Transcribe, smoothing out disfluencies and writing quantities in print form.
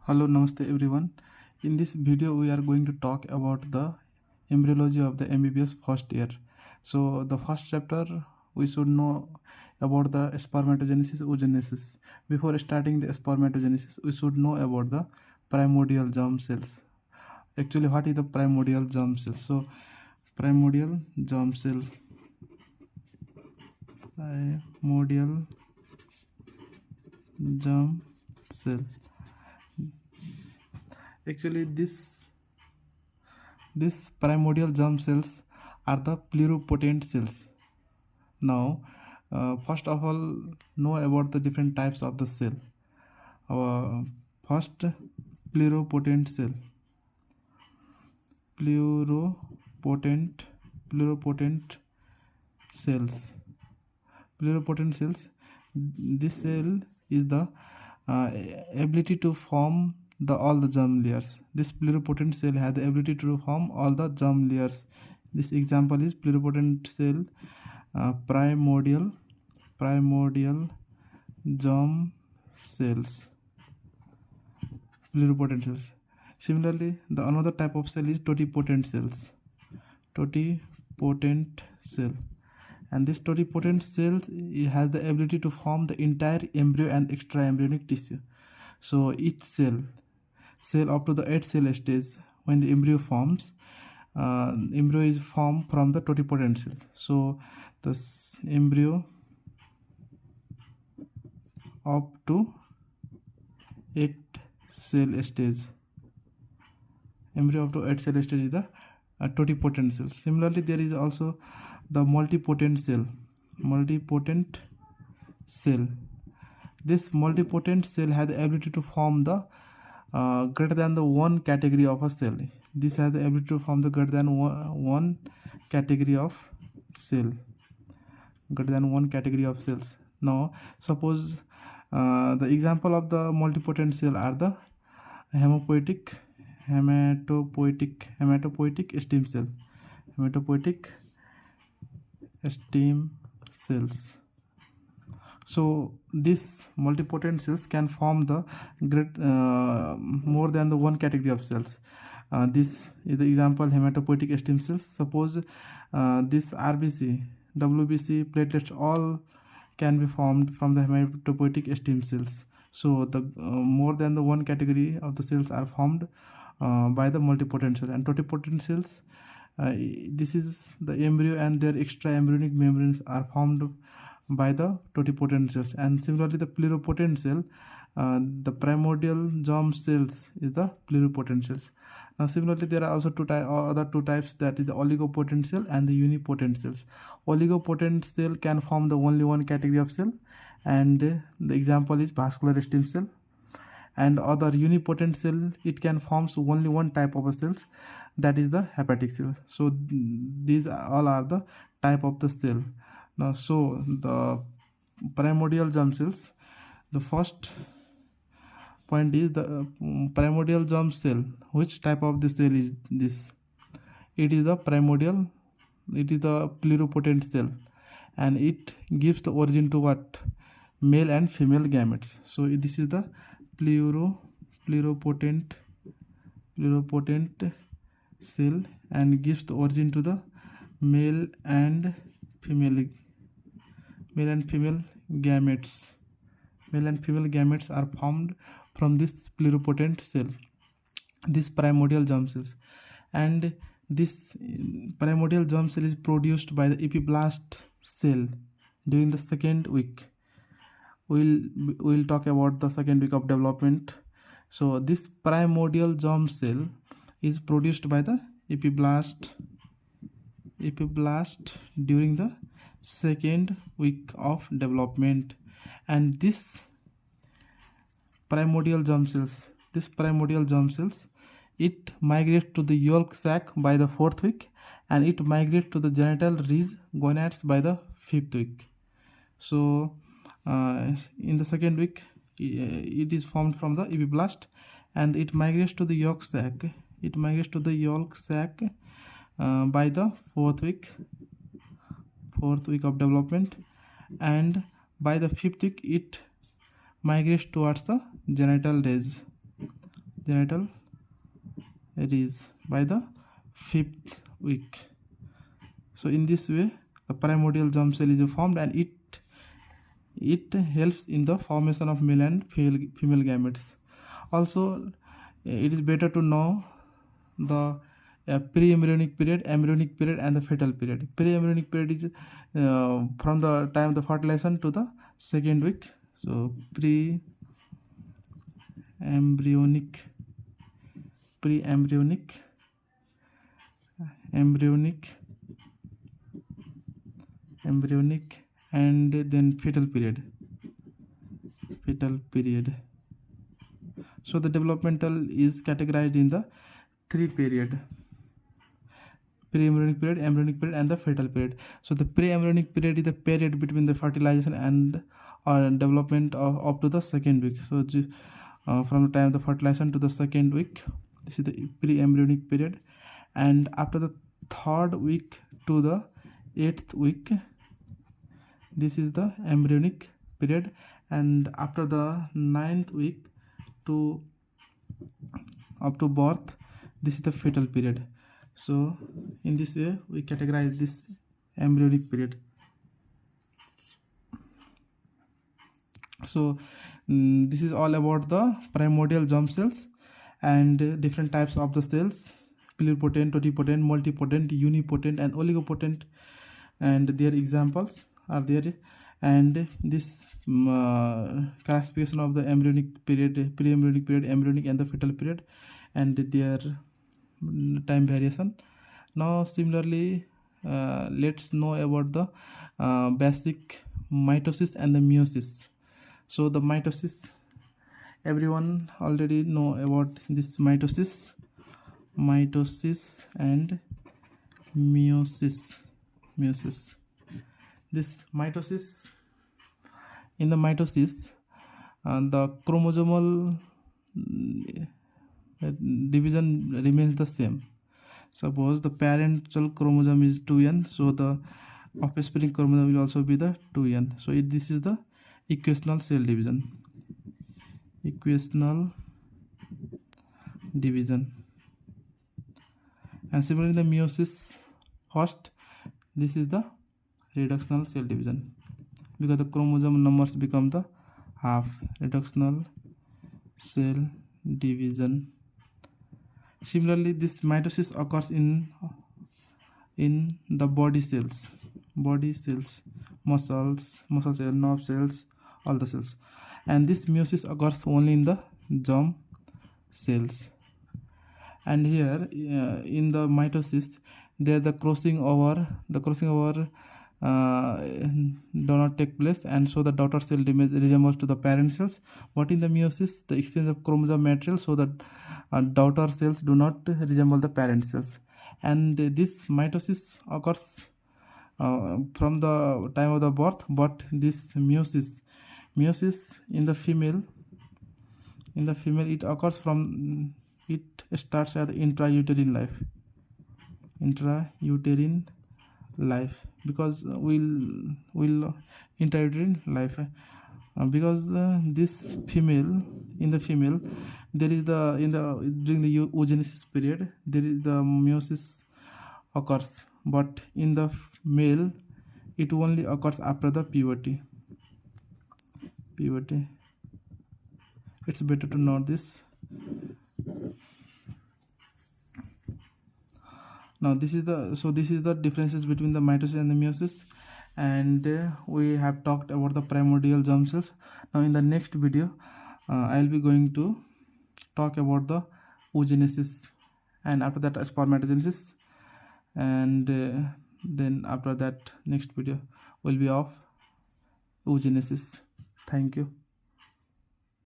Hello, namaste everyone. In this video, we are going to talk about the embryology of the MBBS first year. So, the first chapter, we should know about the spermatogenesis oogenesis. Before starting the spermatogenesis, we should know about the primordial germ cells. Actually, what is the primordial germ cell? So, primordial germ cell. Primordial germ cell. Actually, these primordial germ cells are the pluripotent cells. Now, first of all, know about the different types of the cell. Our first, pluripotent cell. Pluripotent cells. Pluripotent cells. This cell is the ability to form all the germ layers. This pluripotent cell has the ability to form all the germ layers. This example is pluripotent cell, primordial germ cells. Pluripotent cells. Similarly, the another type of cell is totipotent cells. Totipotent cell. And this totipotent cell has the ability to form the entire embryo and extra embryonic tissue. So each cell up to the 8 cell stage, when the embryo forms, embryo is formed from the totipotent cell. So the embryo up to 8 cell stage. Embryo up to 8 cell stage is the totipotent cell. Similarly, there is also the multipotent cell. This multipotent cell has the ability to form the greater than the one category of a cell. This has the ability to form the greater than one category of cell. Greater than one category of cells. Now, suppose the example of the multipotent cell are the hematopoietic stem cell. Hematopoietic stem cells. So these multipotent cells can form the more than the one category of cells. This is the example hematopoietic stem cells. Suppose this RBC, WBC, platelets all can be formed from the hematopoietic stem cells. So the more than the one category of the cells are formed by the multipotent cells. And totipotent cells, this is the embryo and their extra embryonic membranes are formed by the totipotent cells. And similarly, the pluripotent cell, the primordial germ cells is the pluripotent cells. Now similarly, there are also other two types, that is the oligopotent cell and the unipotent cells. Oligopotent cell can form the only one category of cell, and the example is vascular stem cell. And other unipotent cell, it can form only one type of a cells, that is the hepatic cell. So these all are the type of the cell. Now, so the primordial germ cells, the first point is the primordial germ cell. Which type of the cell is this? It is the primordial, it is the pluripotent cell, and it gives the origin to what? Male and female gametes. So this is the pluripotent cell and gives the origin to the male and female gametes. Male and female gametes are formed from this pluripotent cell, this primordial germ cells. And this primordial germ cell is produced by the epiblast cell during the second week. We'll talk about the second week of development. So this primordial germ cell is produced by the epiblast during the second week of development. And this primordial germ cells, it migrates to the yolk sac by the 4th week, and it migrates to the genital ridge gonads by the 5th week. So in the second week, it is formed from the epiblast, and it migrates to the yolk sac. By the 4th week of development, and by the 5th week it migrates towards the genital ridge. genital ridge by the 5th week. So in this way the primordial germ cell is formed, and it helps in the formation of male and female gametes. Also it is better to know the pre-embryonic period, embryonic period, and the fetal period. Pre-embryonic period is from the time of the fertilization to the 2nd week. So pre-embryonic, embryonic, and then fetal period. So the developmental is categorized in the 3 period: pre-embryonic period, embryonic period, and the fetal period. So the pre-embryonic period is the period between the fertilization and development of up to the 2nd week. So from the time of the fertilization to the 2nd week, this is the pre-embryonic period, and after the 3rd week to the 8th week, this is the embryonic period, and after the 9th week to up to birth, this is the fetal period. So in this way we categorize this embryonic period. So this is all about the primordial germ cells and different types of the cells: pluripotent, totipotent, multipotent, unipotent, and oligopotent, and their examples are there. And this classification of the embryonic period, pre-embryonic period, embryonic, and the fetal period, and their time variation. Now similarly let's know about the basic mitosis and the meiosis. So the mitosis, everyone already know about this mitosis and meiosis. This mitosis, in the mitosis the chromosomal division remains the same. Suppose the parental chromosome is 2n, so the offspring chromosome will also be the 2n. So this is the equational cell division. And similarly the meiosis, first, this is the reductional cell division, because the chromosome numbers become the half. Reductional cell division. Similarly this mitosis occurs in the body cells, muscle cells, nerve cells, all the cells. And this meiosis occurs only in the germ cells. And here in the mitosis, there the crossing over do not take place, and so the daughter cell resembles to the parent cells. But in the meiosis, the exchange of chromosome material, so that daughter cells do not resemble the parent cells. And this mitosis occurs from the time of the birth, but this meiosis in the female, it occurs from, it starts at the intrauterine life, because will intrauterine life, because this female, in the female, there is during the oogenesis period, there is the meiosis occurs, but in the male it only occurs after the puberty. It's better to know this. Now this is the differences between the mitosis and the meiosis, and we have talked about the primordial germ cells. Now in the next video I'll be going to talk about the oogenesis, and after that spermatogenesis, and then after that next video will be of oogenesis. Thank you.